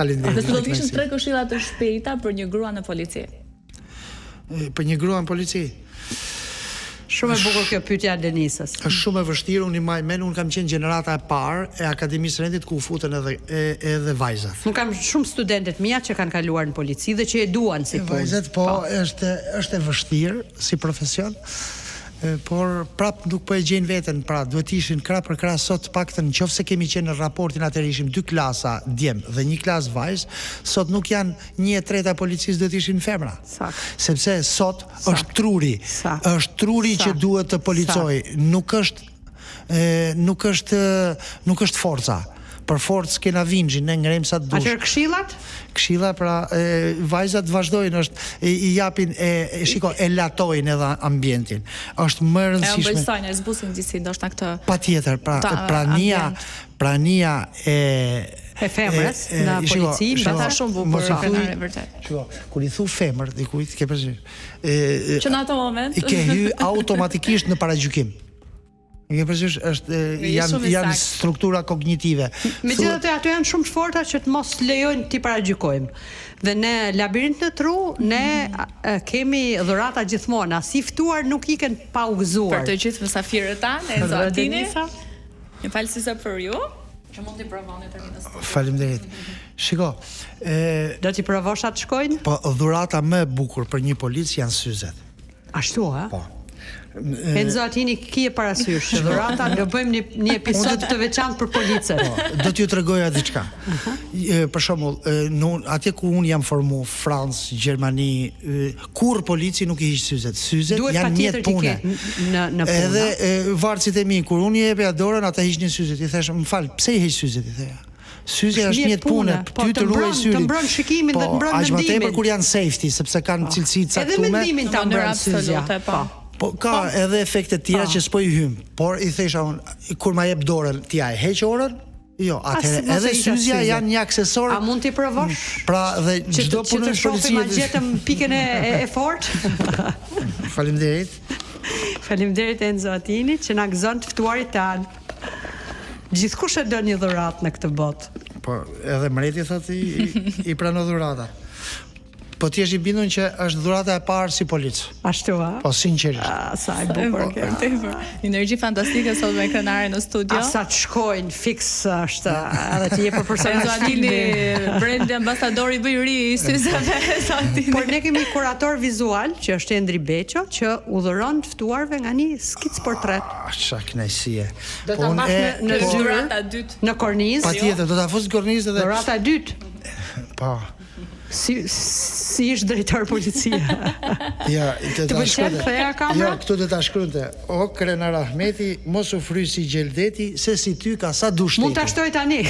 Faleminderit. Dhe do të ishin 3 këshilla të shpejta për një grua në polici. Për një grua në polici. Shumë e bukur kjo pyetja e Denisës. Është shumë e vështirë, unë kam qenë gjenerata e parë e Akademisë Rendit ku u futën edhe vajzat. Unë kam shumë studentet mia që kanë kaluar në polici dhe që e duan si punë. Vajzat po është e vështirë si profesion. Por prap nuk po e gjejnë veten, pra duhet ishin krah për krah sot paktën nëse kemi qenë në raportin atëherë ishim 2 klasa djem dhe 1 klasë vajzë, sot nuk janë 1/3 e policisë duhet ishin femra. Sepse sot është truri. Është truri që duhet të policoj, nuk është forca. Për forcë kena vinxhin, ne ngrem sa dush. Atëherë këshillat? Këshilla pra vajzat vazhdojnë, i japin e latojnë edhe ambientin. Është më e rëndësishme. E ëmbëlsojnë, e zbusin gjithsesi ndoshta këtë. Patjetër, prania e femrës në polici, ata shumë bukur krenare vërtet. Kur i thu femër dikujt, ke parasysh. Që në ato moment i ke hy automatikisht në paragjykim. Janë struktura kognitive. Megjithatë ato janë shumë të forta që të mos lejojnë ti paragjykojmë. Dhe në labirint në tru, ne kemi dhurata gjithmonë, si ftuar nuk iken pa u gëzuar. Për të gjithë mysafirët tanë, Enzo Atini. Një falësi për ju, që mund t'i provoni tani në studio. Faleminderit. Shiko, do t'i provosh atë shkojnë? Po dhurata më e bukur për një polic janë syzet. Ashtu, ha? Po. Enzo Atini, ki e parasysh dhurata, do bëjmë një episod të veçantë për policën. Do t'ju tregoja diçka. Për shembull, atje ku un jam formu, Francë, Gjermani, kur polici nuk i hiq syzet. Syzet janë mjet pune. Në punë. Edhe varësit e mi, kur unë i jepja dorën, ata hiqnin syzet. I thash, "M'fal, pse i hiq syzet?" I theja. Syzja është mjet pune, ty të ruaj syrin. Të mbron shikimin dhe të mbron mendimin. Aq më tepër kur janë safety, sepse kanë cilësi të caktuara. Edhe mendimin ta mbron syzja. Po ka edhe efekte tjera që s'po i hym, por i thesha unë, kur ma jep dorën, ti ja e heq orën? Jo, atëherë edhe syzja janë një aksesor. A mund t'i provosh? Pra dhe çdo punë në polici ma gjetëm pikën e fort. Faleminderit. Faleminderit Enzo Atini që na gëzon të ftuarit tan. Gjithkush e don një dhuratë në këtë botë. Po, edhe mreti thotë i pranon dhuratat. Po ti je i bindur që është dhurata e parë si polic. Ashtu, a? Po sinqerisht. Sa e bukur kjo. Energji fantastike sot me krenare në studio. Sa të shkojnë fix është edhe të jep për personazhin. Atini brand ambasadori i ri i syzave Atini. Por ne kemi kurator vizual që është Endri Beqo që udhëron të ftuarve nga një skic portret. Çka kënaqësie. Do ta mash në dhurata e dytë. Në kornizë. Patjetër, do ta fus në kornizë edhe. Dhurata e dytë. Po. Si ish drejtor policie. Ja, të pëlqen ktheja kamera? Ja, këtu do ta shkruante. O Krenar Ahmeti, mos u fry si gjeldeti, se si ty ka sa dushti. Mund ta shtoj tani.